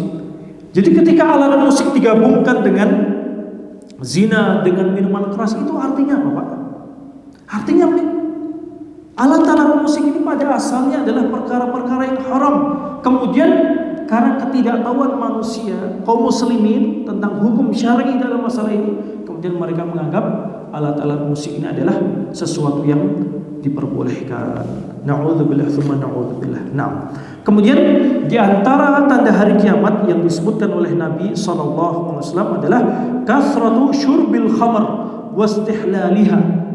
Jadi ketika alat musik digabungkan dengan zina, dengan minuman keras, itu artinya apa, Pak? Artinya alat-alat musik ini pada asalnya adalah perkara-perkara yang haram. Kemudian karena ketidaktahuan manusia, kaum muslimin tentang hukum syar'i dalam masalah ini, kemudian mereka menganggap alat-alat musik ini adalah sesuatu yang diperbolehkan. Na'udzubillah tsumma na'udzubillah. Nah, kemudian di antara tanda hari kiamat yang disebutkan oleh Nabi SAW adalah kasratu syurbil khamr wastihlaliha.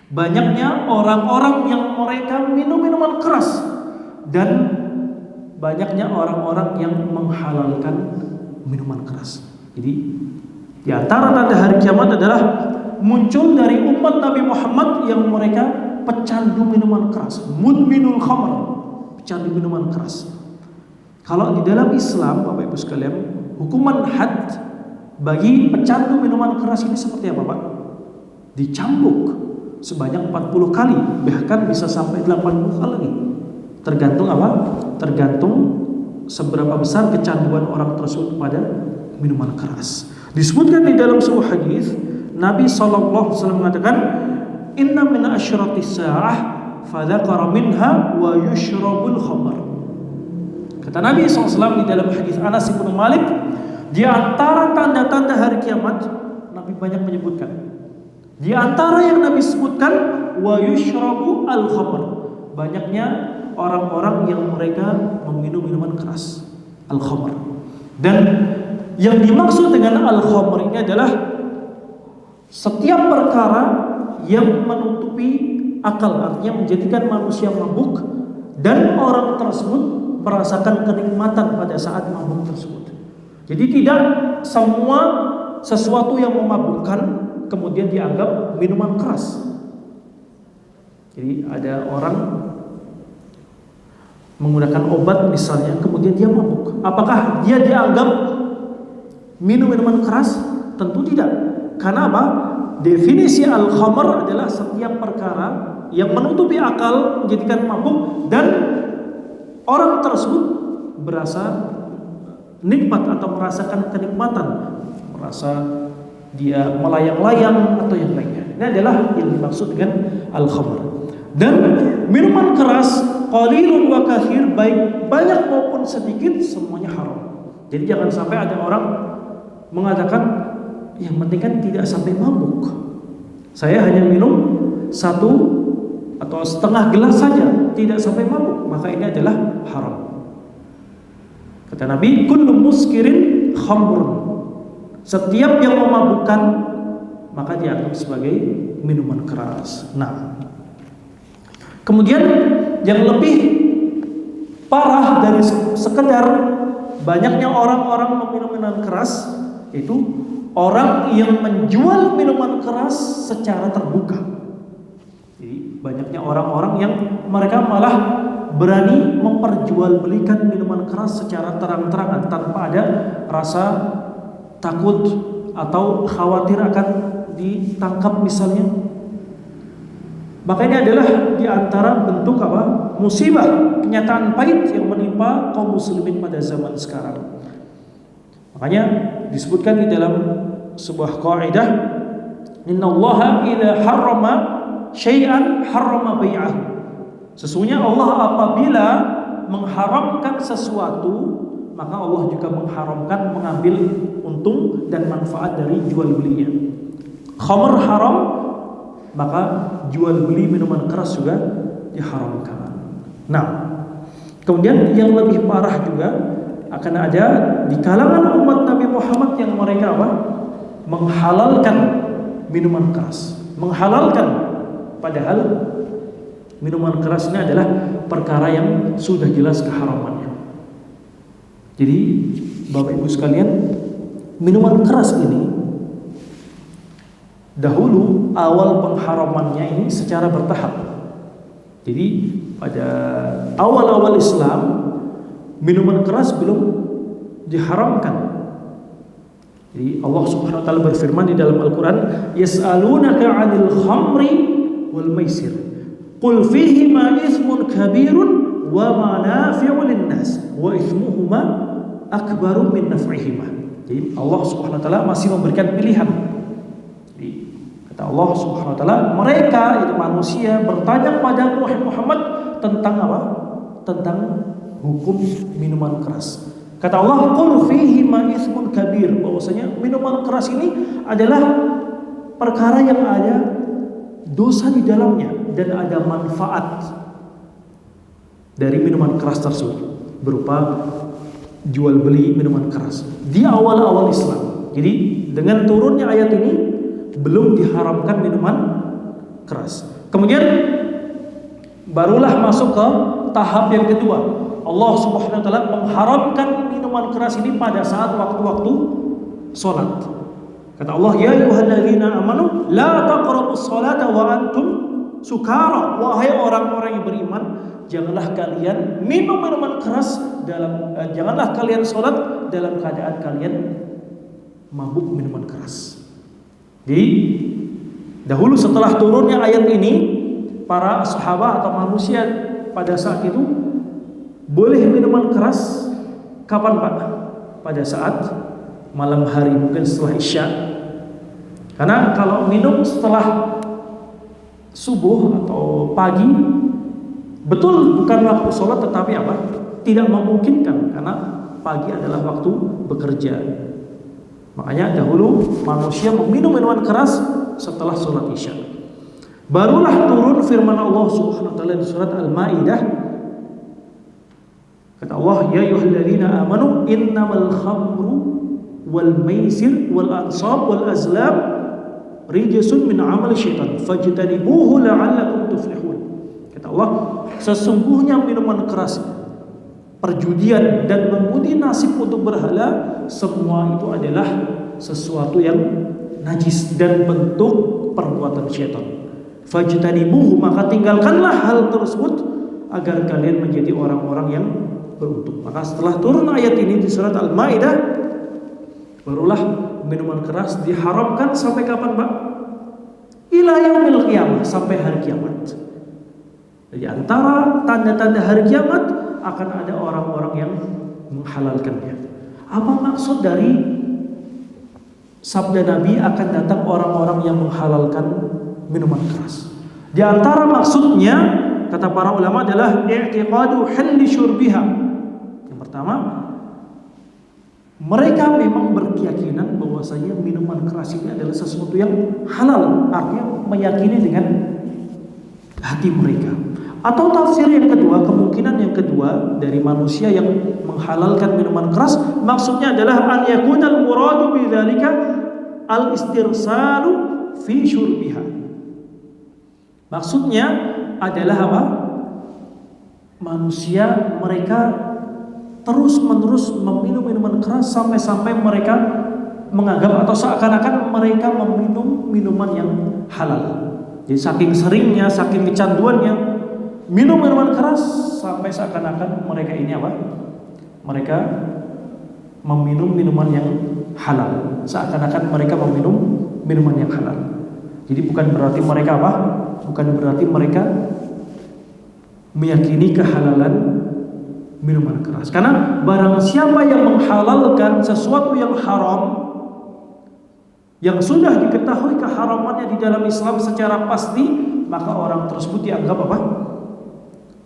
Banyaknya orang-orang yang mereka minum minuman keras dan banyaknya orang-orang yang menghalalkan minuman keras. Jadi di antara tanda hari kiamat adalah muncul dari umat Nabi Muhammad yang mereka pecandu minuman keras, mudminul khamr, pecandu minuman keras. Kalau di dalam Islam, Bapak Ibu sekalian, hukuman had bagi pecandu minuman keras ini seperti apa, Pak? dicambuk sebanyak 40 kali, bahkan bisa sampai 80 kali. Tergantung apa? Tergantung seberapa besar kecanduan orang tersebut pada minuman keras. Disebutkan di dalam sebuah hadis, Nabi SAW mengatakan, "Inna min asyratis sa'ah fadzakara minha wa yushrabul khamr." Kata Nabi SAW di dalam hadis Anas bin Malik, di antara tanda-tanda hari kiamat, Nabi banyak menyebutkan. Di antara yang Nabi sebutkan, wa yushrabu al-khamr, banyaknya orang-orang yang mereka meminum minuman keras, al-khamr. Dan yang dimaksud dengan al-khamr ini adalah setiap perkara yang menutupi akal, artinya menjadikan manusia mabuk dan orang tersebut merasakan kenikmatan pada saat mabuk tersebut. Jadi tidak semua sesuatu yang memabukkan kemudian dianggap minuman keras. Jadi ada orang menggunakan obat misalnya, kemudian dia mabuk. Apakah dia dianggap minum minuman keras? Tentu tidak. Karena apa? Definisi al-khamr adalah setiap perkara yang menutupi akal, menjadikan mabuk, dan orang tersebut berasa nikmat atau merasakan kenikmatan, merasa dia melayang-layang atau yang lainnya. Ini adalah yang dimaksud dengan al-khamr. Dan minuman keras qalilun wa katsir, baik banyak maupun sedikit, semuanya haram. Jadi jangan sampai ada orang mengatakan yang penting kan tidak sampai mabuk. Saya hanya minum 1 atau setengah gelas saja, tidak sampai mabuk, maka ini adalah haram. Kata Nabi, kullu muskirin khamrun. Setiap yang memabukkan maka dianggap sebagai minuman keras. Nah, kemudian yang lebih parah dari sekedar banyaknya orang-orang meminum minuman keras, itu orang yang menjual minuman keras secara terbuka. Jadi banyaknya orang-orang yang mereka malah berani memperjualbelikan minuman keras secara terang-terangan tanpa ada rasa takut atau khawatir akan ditangkap misalnya. Maka ini adalah di antara bentuk apa? Musibah, kenyataan pahit yang menimpa kaum muslimin pada zaman sekarang. Makanya disebutkan di dalam sebuah kaidah, innallaha idza harrama syai'an harrama bai'ah. Sesungguhnya Allah apabila mengharamkan sesuatu, maka Allah juga mengharamkan mengambil untung dan manfaat dari jual belinya. Khamr haram, maka jual beli minuman keras juga diharamkan. Nah, kemudian yang lebih parah juga akan ada di kalangan umat Nabi Muhammad yang mereka apa? Menghalalkan minuman keras. Menghalalkan, padahal minuman keras ini adalah perkara yang sudah jelas keharamannya. Jadi Bapak Ibu sekalian, minuman keras ini dahulu awal pengharamannya ini secara bertahap. Jadi pada awal-awal Islam minuman keras belum diharamkan. Jadi Allah Subhanahu wa taala berfirman di dalam Al-Qur'an, "Yas'alunaka 'anil khamri wal maisir. Qul fihima itsmun kabirun wa manafi'u lin-nas wa itsmuhuma akbaru min naf'ihima." Jadi Allah Subhanahu wa taala masih memberikan pilihan. Jadi kata Allah Subhanahu wa taala, mereka itu manusia bertanya pada Muhammad tentang apa? Tentang hukum minuman keras. Kata Allah, qul fihi ma itsmun kabir, bahwasanya minuman keras ini adalah perkara yang ada dosa di dalamnya dan ada manfaat dari minuman keras tersebut berupa jual beli minuman keras di awal-awal Islam. Jadi dengan turunnya ayat ini belum diharamkan minuman keras. Kemudian barulah masuk ke tahap yang kedua. Allah Subhanahu wa taala mengharamkan minuman keras ini pada saat waktu-waktu salat. Kata Allah, ya ayyuhalladzina amanu la taqrabus salata wa antum sukara. Wahai orang-orang yang beriman, janganlah kalian minum minuman keras janganlah kalian salat dalam keadaan kalian mabuk minuman keras. Jadi Dahulu setelah turunnya ayat ini, para sahabat atau manusia pada saat itu boleh minuman keras kapan Pak? Pada saat malam hari, mungkin setelah Isya. Karena kalau minum setelah subuh atau pagi, betul bukan waktu sholat, tetapi apa? Tidak memungkinkan karena pagi adalah waktu bekerja. Makanya dahulu manusia meminum minuman keras setelah sholat Isya. Barulah turun firman Allah Subhanahu wa taala di surat Al-Maidah. Kata Allah, ya ayyuhalladzina amanu innamal khamru wal maisir wal ansab wal azlam rijsun min amali syaitan fajtanibuhu la'allakum tuflihun. Kata Allah, sesungguhnya minuman keras, perjudian dan mengundi nasib untuk berhala, semua itu adalah sesuatu yang najis dan bentuk perbuatan syaitan. Fajtanibuhu, maka tinggalkanlah hal tersebut agar kalian menjadi orang-orang yang beruntung. Maka setelah turun ayat ini di surat Al-Maidah, barulah minuman keras diharamkan sampai kapan Pak? Ila yaumil qiyamah, sampai hari kiamat. Jadi antara tanda-tanda hari kiamat akan ada orang-orang yang menghalalkannya. Apa maksud dari sabda Nabi akan datang orang-orang yang menghalalkan minuman keras? Di antara maksudnya, kata para ulama, adalah i'tiqadu halli syurbiha. Yang pertama, mereka memang berkeyakinan bahwasanya minuman keras ini adalah sesuatu yang halal, artinya meyakini dengan hati mereka. Atau tafsir yang kedua, kemungkinan yang kedua dari manusia yang menghalalkan minuman keras, maksudnya adalah an yakunal muradu bidzalika al-istirsalu fi syurbiha. Maksudnya adalah apa? Manusia mereka terus-menerus meminum minuman keras sampai-sampai mereka menganggap atau seakan-akan mereka meminum minuman yang halal. Jadi saking seringnya, saking kecanduannya minum minuman keras sampai seakan-akan mereka ini apa? Mereka meminum minuman yang halal. Seakan-akan mereka meminum minuman yang halal. Jadi bukan berarti mereka apa? Bukan berarti mereka meyakini kehalalan minuman keras. Karena barang siapa yang menghalalkan sesuatu yang haram, yang sudah diketahui keharamannya di dalam Islam secara pasti, maka orang tersebut dianggap apa?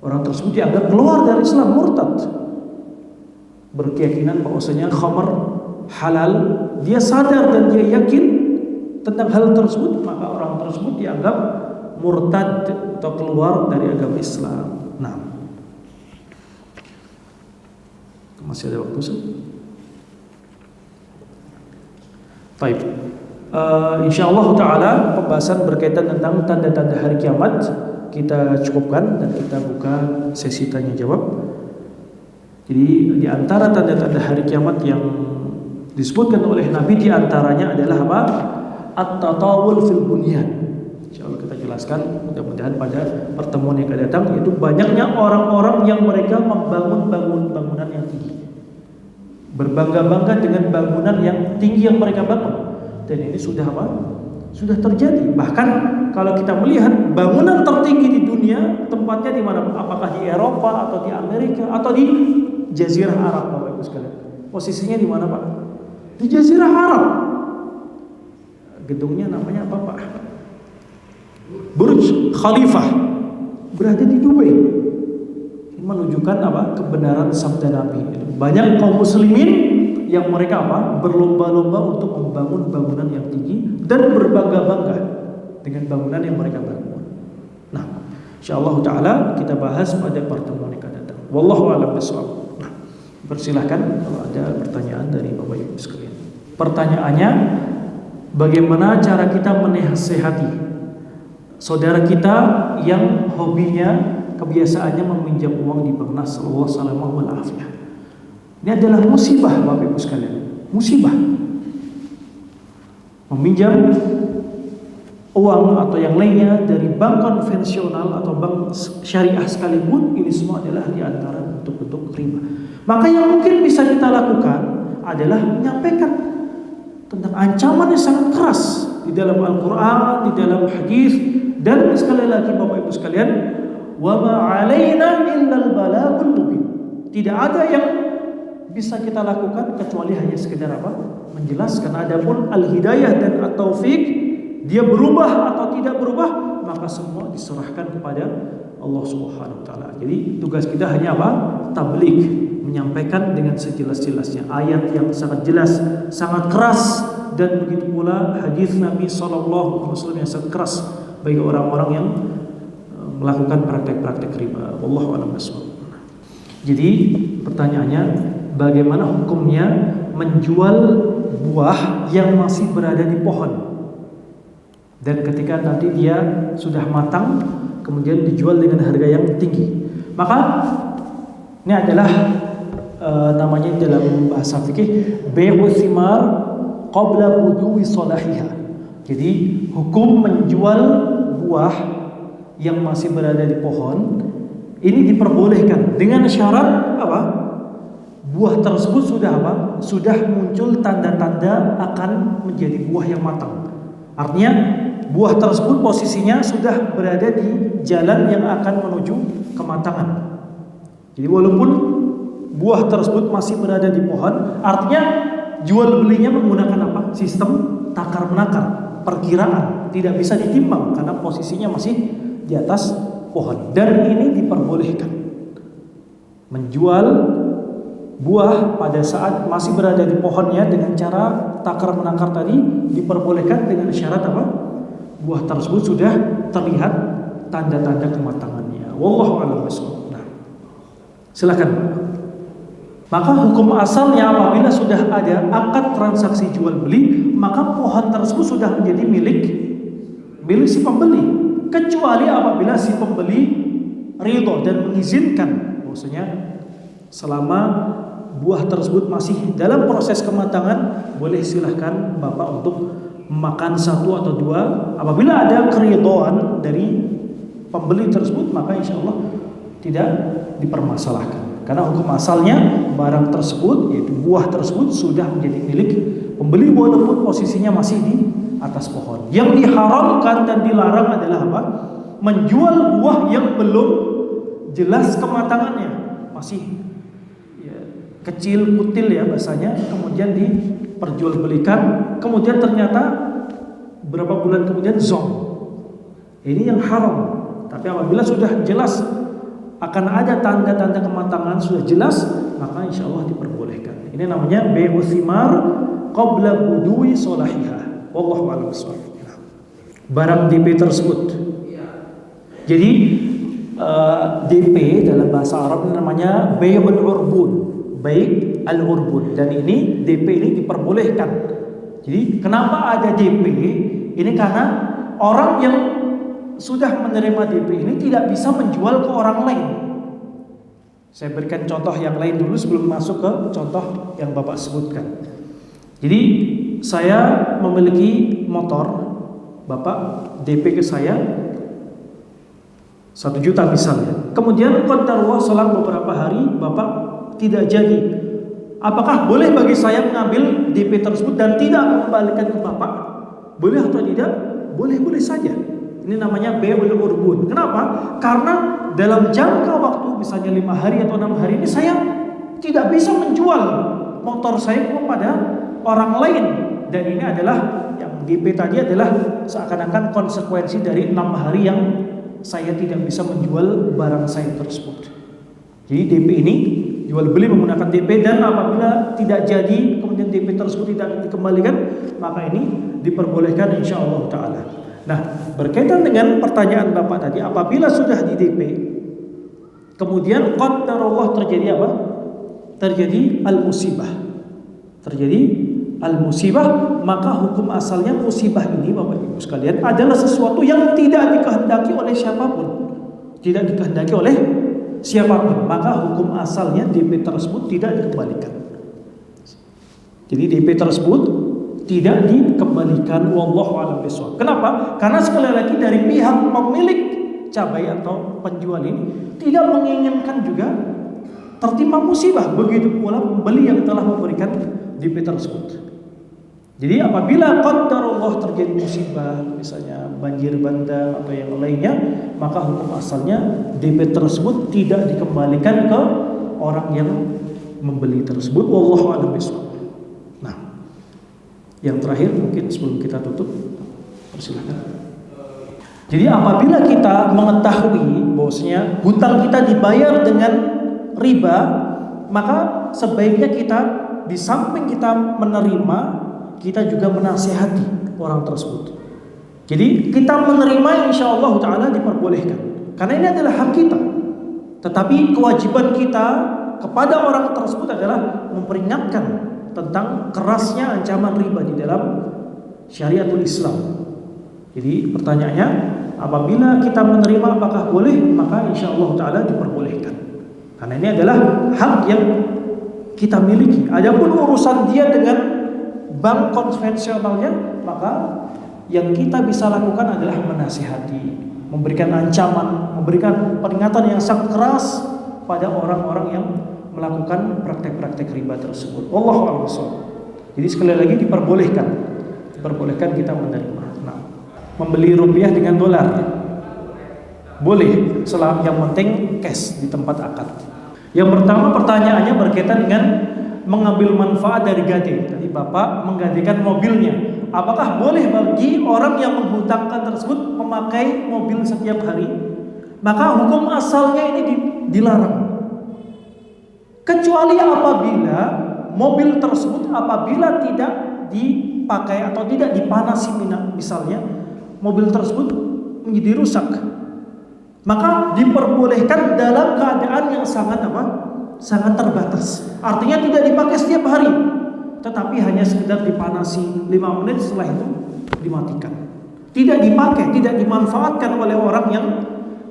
Orang tersebut dianggap keluar dari Islam, murtad. Berkeyakinan bahwasanya khamr halal, dia sadar dan dia yakin tentang hal tersebut, maka orang tersebut dianggap murtad atau keluar dari agama Islam. Nah, masih ada waktu sih? Baik. Insyaallah taala pembahasan berkaitan tentang tanda-tanda hari kiamat kita cukupkan dan kita buka sesi tanya jawab. Jadi di antara tanda-tanda hari kiamat yang disebutkan oleh Nabi, di antaranya adalah apa? At-tatawul fil bunyan. Insyaallah kita jelaskan mudah-mudahan pada pertemuan yang akan datang, yaitu banyaknya orang-orang yang mereka membangun bangunan yang tinggi. Berbangga-bangga dengan bangunan yang tinggi yang mereka bangun. Dan ini sudah apa? Sudah terjadi. Bahkan kalau kita melihat bangunan tertinggi di dunia, tempatnya di mana? Apakah di Eropa atau di Amerika atau di Jazirah Arab, Bapak Ibu sekalian? Posisinya di mana, Pak? Di Jazirah Arab. Gedungnya namanya apa, Pak? Burj Khalifah. Berada di Dubai. Ini menunjukkan apa? Kebenaran sabda Nabi. Banyak kaum muslimin yang mereka apa? Berlomba-lomba untuk membangun bangunan yang tinggi dan berbangga-bangga dengan bangunan yang mereka bangun. Nah, insyaallah taala kita bahas pada pertemuan yang akan datang. Wallahu a'lam bishawab. Nah, persilahkan kalau ada pertanyaan dari Bapak Ibu sekalian. Pertanyaannya, bagaimana cara kita menasehati saudara kita yang hobinya, kebiasaannya meminjam uang di bank? Nasallallahu alaihi wasallam. Ini adalah musibah, Bapak Ibu sekalian. Musibah. Meminjam uang atau yang lainnya dari bank konvensional atau bank syariah sekalipun, ini semua adalah di antara bentuk-bentuk riba. Maka yang mungkin bisa kita lakukan adalah menyampaikan tentang ancaman yang sangat keras di di dalam Al-Quran, di dalam hadis, dan sekali lagi Bapak Ibu sekalian, wa ma 'alaina illal balagul mubin. Tidak ada yang bisa kita lakukan kecuali hanya sekedar apa? Menjelaskan. Adapun al-hidayah dan at-taufik, dia berubah atau tidak berubah, maka semua diserahkan kepada Allah Subhanahu wa taala. Jadi tugas kita hanya apa? Tabligh, menyampaikan dengan sejelas-jelasnya ayat yang sangat jelas, sangat keras, dan begitu pula hadis Nabi sallallahu alaihi wasallam yang sangat keras bagi orang-orang yang melakukan praktek-praktek riba. Wallahu a'lam bishawab. Jadi pertanyaannya, bagaimana hukumnya menjual buah yang masih berada di pohon? Dan ketika nanti dia sudah matang, kemudian dijual dengan harga yang tinggi. Maka ini adalah namanya dalam bahasa fikih bai'u thimar qabla buduwi salahiha. Jadi hukum menjual buah yang masih berada di pohon ini diperbolehkan dengan syarat apa? Buah tersebut sudah apa? Sudah muncul tanda-tanda akan menjadi buah yang matang. Artinya buah tersebut posisinya sudah berada di jalan yang akan menuju kematangan. Jadi walaupun buah tersebut masih berada di pohon, artinya jual belinya menggunakan apa? Sistem takar menakar, perkiraan, tidak bisa ditimbang karena posisinya masih di atas pohon. Dan ini diperbolehkan. Menjual buah pada saat masih berada di pohonnya dengan cara takar menakar tadi diperbolehkan dengan syarat apa? Buah tersebut sudah terlihat tanda-tanda kematangannya. Wallahu a'lam bishawab. Nah, silakan. Maka hukum asalnya apabila sudah ada akad transaksi jual beli, maka pohon tersebut sudah menjadi milik si pembeli, kecuali apabila si pembeli ridho dan mengizinkan bahwasanya selama buah tersebut masih dalam proses kematangan, boleh silahkan Bapak untuk makan satu atau dua. Apabila ada keridhaan dari pembeli tersebut, maka insya Allah tidak dipermasalahkan. Karena hukum asalnya barang tersebut, yaitu buah tersebut sudah menjadi milik pembeli walaupun posisinya masih di atas pohon. Yang diharamkan dan dilarang adalah apa? Menjual buah yang belum jelas kematangannya, masih kecil kutil ya bahasanya, kemudian diperjualbelikan, kemudian ternyata berapa bulan kemudian zong. Ini yang haram. Tapi apabila sudah jelas akan ada tanda-tanda kematangan, sudah jelas, maka insya Allah diperbolehkan. Ini namanya bai'u thimar qabla buduwi salahiha. Wallahu a'lam bishawab. Barang DP tersebut. Jadi DP dalam bahasa Arab namanya bai'ul urbun. Baik al-urbun, dan ini DP ini diperbolehkan. Jadi kenapa ada DP? Ini karena orang yang sudah menerima DP ini tidak bisa menjual ke orang lain. Saya berikan contoh yang lain dulu sebelum masuk ke contoh yang Bapak sebutkan. Jadi saya memiliki motor, Bapak DP ke saya 1 juta misalnya. Kemudian qadarullah selang beberapa hari Bapak tidak jadi. Apakah boleh bagi saya mengambil DP tersebut dan tidak mengembalikan ke Bapak? Boleh atau tidak? Boleh-boleh saja. Ini namanya bai'ul urbun. Kenapa? Karena dalam jangka waktu misalnya 5 hari atau 6 hari ini saya tidak bisa menjual motor saya kepada orang lain. Dan ini adalah yang DP tadi adalah seakan-akan konsekuensi dari 6 hari yang saya tidak bisa menjual barang saya tersebut. Jadi DP ini jual beli menggunakan DP, dan apabila tidak jadi kemudian DP tersebut tidak dikembalikan, maka ini diperbolehkan insya Allah ta'ala. Nah, berkaitan dengan pertanyaan Bapak tadi, apabila sudah di DP kemudian qadarullah terjadi apa? Terjadi al-musibah. Terjadi al-musibah, maka hukum asalnya musibah ini Bapak Ibu sekalian adalah sesuatu yang tidak dikehendaki oleh siapapun. Tidak dikehendaki oleh siapapun, maka hukum asalnya DP tersebut tidak dikembalikan. Jadi DP tersebut tidak dikembalikan. Wallahu a'lam bishawab. Kenapa? Karena sekali lagi dari pihak pemilik cabai atau penjual ini tidak menginginkan juga tertimpa musibah. Begitu pula pembeli yang telah memberikan DP tersebut. Jadi apabila qadarullah terjadi musibah, misalnya banjir bandang atau yang lainnya, maka hukum asalnya DP tersebut tidak dikembalikan ke orang yang membeli tersebut. Wallahu a'lam bishawab. Nah, yang terakhir mungkin sebelum kita tutup, persilakan. Jadi apabila kita mengetahui bahwasanya hutang kita dibayar dengan riba, maka sebaiknya kita di samping kita menerima, kita juga menasihati orang tersebut. Jadi kita menerima insyaallah ta'ala diperbolehkan, karena ini adalah hak kita. Tetapi kewajiban kita kepada orang tersebut adalah memperingatkan tentang kerasnya ancaman riba di dalam syariatul Islam. Jadi pertanyaannya, apabila kita menerima apakah boleh? Maka insyaallah ta'ala diperbolehkan, karena ini adalah hak yang kita miliki. Adapun urusan dia dengan bank konvensionalnya, maka yang kita bisa lakukan adalah menasihati, memberikan ancaman, memberikan peringatan yang sangat keras pada orang-orang yang melakukan praktek-praktek riba tersebut. Wallahu a'lam. Jadi sekali lagi diperbolehkan kita menerima. Nah, membeli rupiah dengan dolar boleh, selama yang penting cash di tempat akad. Yang pertama pertanyaannya berkaitan dengan mengambil manfaat dari gade. Tadi Bapak menggadekan mobilnya. Apakah boleh bagi orang yang menghutangkan tersebut memakai mobil setiap hari? Maka hukum asalnya ini dilarang. Kecuali apabila mobil tersebut apabila tidak dipakai atau tidak dipanasi, misalnya mobil tersebut menjadi rusak, maka diperbolehkan dalam keadaan yang sangat sangat terbatas. Artinya tidak dipakai setiap hari, tetapi hanya sekedar dipanasi 5 menit, setelah itu dimatikan. Tidak dipakai, tidak dimanfaatkan oleh orang yang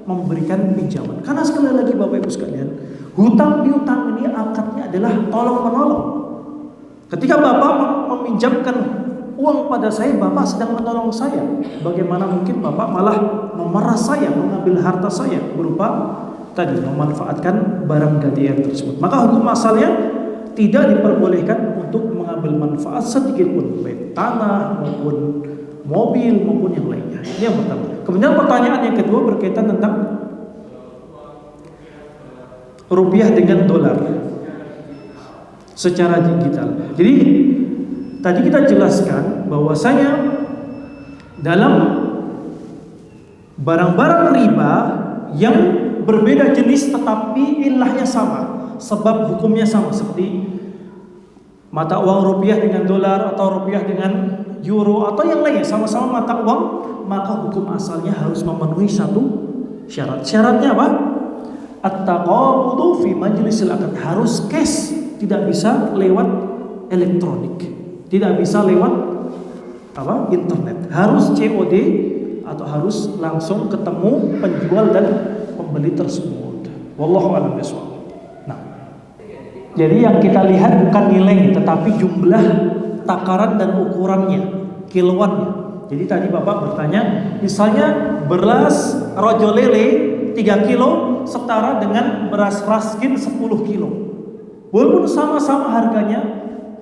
memberikan pinjaman. Karena sekali lagi Bapak Ibu sekalian, hutang piutang ini akadnya adalah tolong menolong. Ketika Bapak meminjamkan uang pada saya, Bapak sedang menolong saya. Bagaimana mungkin Bapak malah memeras saya, mengambil harta saya berupa tadi memanfaatkan barang gadaian tersebut? Maka hukum asalnya tidak diperbolehkan untuk mengambil manfaat sedikit pun, baik tanah maupun mobil maupun yang lainnya. Ini yang pertama. Kemudian pertanyaan yang kedua berkaitan tentang rupiah dengan dolar secara digital. Jadi tadi kita jelaskan bahwasanya dalam barang-barang riba yang berbeda jenis tetapi ilahnya sama, sebab hukumnya sama, seperti mata uang rupiah dengan dolar atau rupiah dengan euro atau yang lainnya, sama-sama mata uang, maka hukum asalnya harus memenuhi satu syarat. Syaratnya apa? At-taqabudu fi majlisil akad, harus cash, tidak bisa lewat elektronik, tidak bisa lewat internet, harus COD atau harus langsung ketemu penjual dan pembeli tersebut. Wallahu a'lam bishawab. Nah, jadi yang kita lihat bukan nilai, tetapi jumlah takaran dan ukurannya, kiloannya. Jadi tadi Bapak bertanya, misalnya beras rojo lele 3 kilo setara dengan beras raskin 10 kilo. Walaupun sama-sama harganya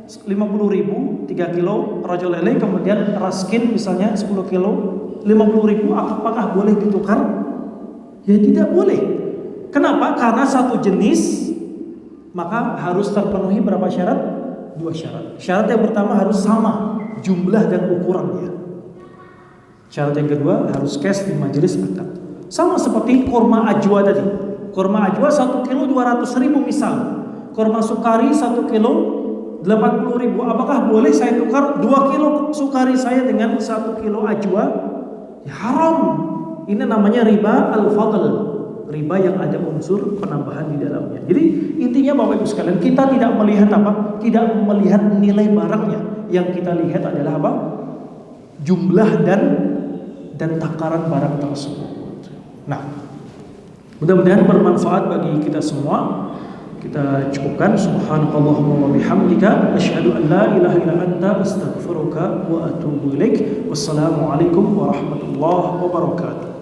50.000 3 kilo rojo lele, kemudian raskin misalnya 10 kilo 50.000, apakah boleh ditukar? Ya tidak boleh. Kenapa? Karena satu jenis, maka harus terpenuhi berapa syarat? 2 syarat. Syarat yang pertama harus sama jumlah dan ukurannya. Syarat yang kedua harus cash di majelis akad. Sama seperti kurma ajwa tadi. Kurma ajwa 1 kilo 200.000 misal. Kurma sukari 1 kilo 80.000. Apakah boleh saya tukar 2 kilo sukari saya dengan 1 kilo ajwa? Ya, haram. Ini namanya riba al-fadl, riba yang ada unsur penambahan di dalamnya. Jadi intinya Bapak Ibu sekalian, kita tidak melihat tidak melihat nilai barangnya. Yang kita lihat adalah jumlah dan takaran barang tersebut. Nah, mudah-mudahan bermanfaat bagi kita semua. Kita cukupkan. Subhanakallahumma wa bihamdika asyhadu an la ilaha illa anta astaghfiruka wa atubu ilaik. Wassalamualaikum warahmatullahi wabarakatuh.